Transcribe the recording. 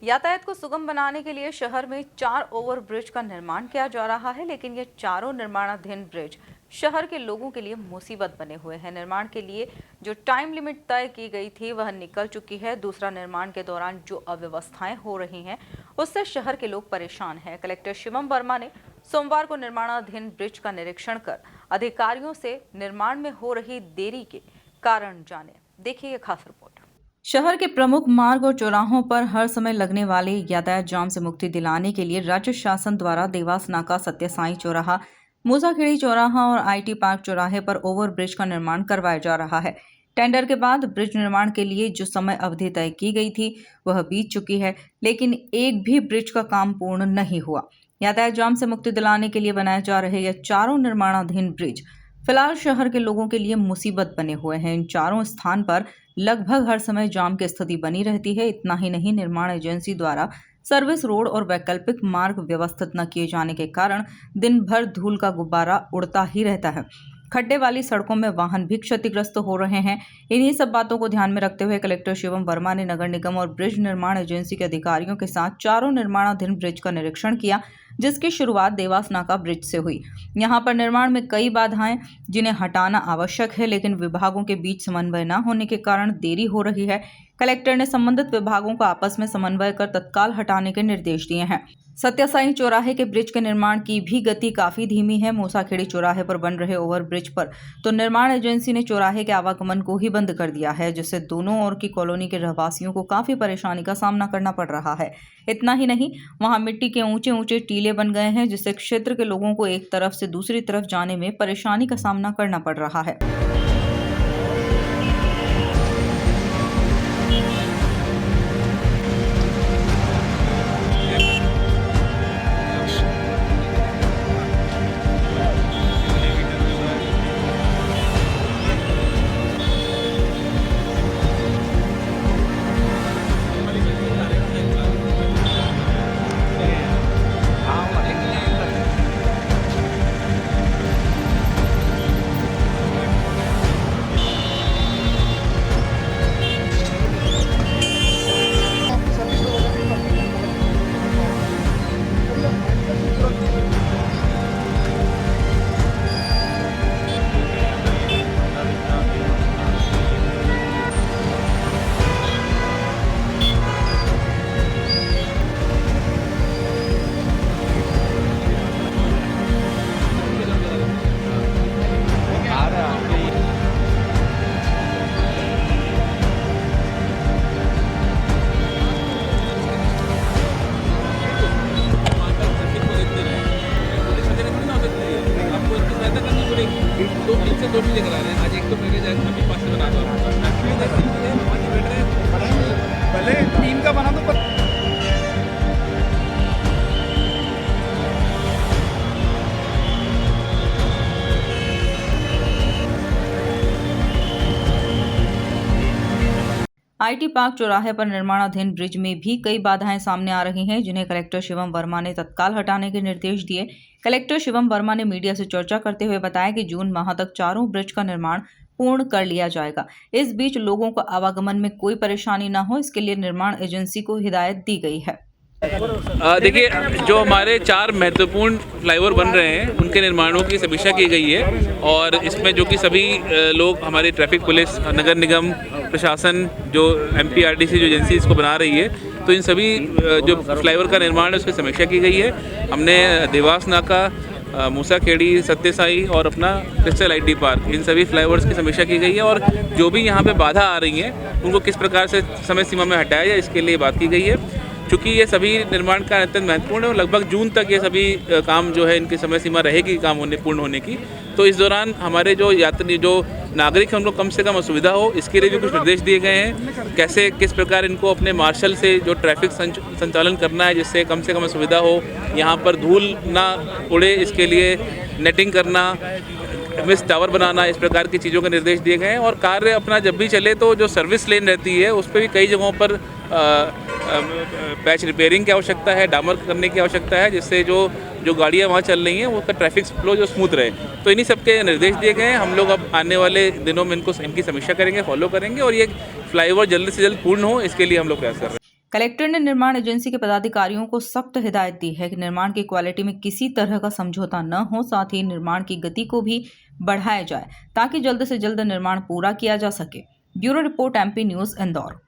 यातायात को सुगम बनाने के लिए शहर में 4 ओवरब्रिज का निर्माण किया जा रहा है, लेकिन ये चारों निर्माणाधीन ब्रिज शहर के लोगों के लिए मुसीबत बने हुए हैं। निर्माण के लिए जो टाइम लिमिट तय की गई थी वह निकल चुकी है। दूसरा, निर्माण के दौरान जो अव्यवस्थाएं हो रही हैं उससे शहर के लोग परेशान हैं। कलेक्टर शिवम वर्मा ने सोमवार को निर्माणाधीन ब्रिज का निरीक्षण कर अधिकारियों से निर्माण में हो रही देरी के कारण जाने। देखिए ये खास रिपोर्ट। शहर के प्रमुख मार्ग और चौराहों पर हर समय लगने वाले यातायात जाम से मुक्ति दिलाने के लिए राज्य शासन द्वारा देवास नाका, सत्य साई चौराहा, मूसाखेड़ी चौराहा और आईटी पार्क चौराहे पर ओवरब्रिज का निर्माण करवाया जा रहा है। टेंडर के बाद ब्रिज निर्माण के लिए जो समय अवधि तय की गई थी वह बीत चुकी है, लेकिन एक भी ब्रिज का काम पूर्ण नहीं हुआ। यातायात जाम से मुक्ति दिलाने के लिए बनाए जा रहे ये चारों निर्माणाधीन ब्रिज फिलहाल शहर के लोगों के लिए मुसीबत बने हुए हैं। इन चारों स्थान पर लगभग हर समय जाम की स्थिति बनी रहती है। इतना ही नहीं, निर्माण एजेंसी द्वारा सर्विस रोड और वैकल्पिक मार्ग व्यवस्थित न किए जाने के कारण दिन भर धूल का गुब्बारा उड़ता ही रहता है। खड्डे वाली सड़कों में वाहन भी क्षतिग्रस्त हो रहे हैं। इन्हीं सब बातों को ध्यान में रखते हुए कलेक्टर शिवम वर्मा ने नगर निगम और ब्रिज निर्माण एजेंसी के अधिकारियों के साथ चारों निर्माणाधीन ब्रिज का निरीक्षण किया, जिसकी शुरुआत देवास नाका ब्रिज से हुई। यहां पर निर्माण में कई बाधाएं जिन्हें हटाना आवश्यक है, लेकिन विभागों के बीच समन्वय न होने के कारण देरी हो रही है। कलेक्टर ने संबंधित विभागों को आपस में समन्वय कर तत्काल हटाने के निर्देश दिए हैं। सत्य साई चौराहे के ब्रिज के निर्माण की भी गति काफी धीमी है। मूसाखेड़ी चौराहे पर बन रहे ओवर ब्रिज पर तो निर्माण एजेंसी ने चौराहे के आवागमन को ही बंद कर दिया है, जिससे दोनों ओर की कॉलोनी के रहवासियों को काफी परेशानी का सामना करना पड़ रहा है। इतना ही नहीं, वहां मिट्टी के ऊंचे ऊंचे टीले बन गए हैं, जिससे क्षेत्र के लोगों को एक तरफ से दूसरी तरफ जाने में परेशानी का सामना करना पड़ रहा है। दो दिन से 2 भी लेकर आ रहे हैं। आज एक तो पहले जाएगा, अभी 5 बना दो। पहले 3 का बना दो। आईटी पार्क चौराहे पर निर्माणाधीन ब्रिज में भी कई बाधाएं सामने आ रही हैं, जिन्हें कलेक्टर शिवम वर्मा ने तत्काल हटाने के निर्देश दिए। कलेक्टर शिवम वर्मा ने मीडिया से चर्चा करते हुए बताया कि जून माह तक चारों ब्रिज का निर्माण पूर्ण कर लिया जाएगा। इस बीच लोगों को आवागमन में कोई परेशानी न हो, इसके लिए निर्माण एजेंसी को हिदायत दी गई है। देखिए, जो हमारे 4 महत्वपूर्ण फ्लाईओवर बन रहे हैं उनके निर्माणों की समीक्षा की गई है, और इसमें जो कि सभी लोग, हमारे ट्रैफिक पुलिस, नगर निगम प्रशासन, जो एमपीआरडीसी जो एजेंसी इसको बना रही है, तो इन सभी जो फ्लाईओवर का निर्माण है उसकी समीक्षा की गई है। हमने देवास नाका, मूसाखेड़ी, सत्य साई और अपना क्रिस्टल आईटी पार्क, इन सभी फ्लाईओवर्स की समीक्षा की गई है, और जो भी यहाँ पे बाधा आ रही हैं उनको किस प्रकार से समय सीमा में हटाया जाए, इसके लिए बात की गई है। चूँकि ये सभी निर्माण का अत्यंत महत्वपूर्ण है और लगभग जून तक ये सभी काम जो है, इनकी समय सीमा रहेगी काम पूर्ण होने की। तो इस दौरान हमारे जो यात्री, जो नागरिक हैं, उनको कम से कम असुविधा हो, इसके लिए भी कुछ निर्देश दिए गए हैं। कैसे, किस प्रकार इनको अपने मार्शल से जो ट्रैफिक संचालन करना है, जिससे कम से कम असुविधा हो, यहाँ पर धूल ना उड़े, इसके लिए नेटिंग करना, मिस टावर बनाना, इस प्रकार की चीज़ों के निर्देश दिए गए हैं। और कार्य अपना जब भी चले तो जो सर्विस लेन रहती है उस पर भी कई जगहों पर पैच रिपेयरिंग की आवश्यकता है, डामर करने की आवश्यकता है, जिससे जो गाड़ियाँ वहाँ चल रही हैं वो ट्रैफिक फ्लो जो स्मूथ रहे। तो इन्हीं सब के निर्देश दिए गए हैं। हम लोग अब आने वाले दिनों में इनकी समीक्षा करेंगे, फॉलो करेंगे, और ये फ्लाईओवर जल्द से जल्द पूर्ण हो, इसके लिए हम लोग प्रयास कर रहे हैं। कलेक्टर ने निर्माण एजेंसी के पदाधिकारियों को सख्त हिदायत दी है कि निर्माण की क्वालिटी में किसी तरह का समझौता न हो, साथ ही निर्माण की गति को भी बढ़ाया जाए ताकि जल्द से जल्द निर्माण पूरा किया जा सके। Bureau report, MP news, Indore.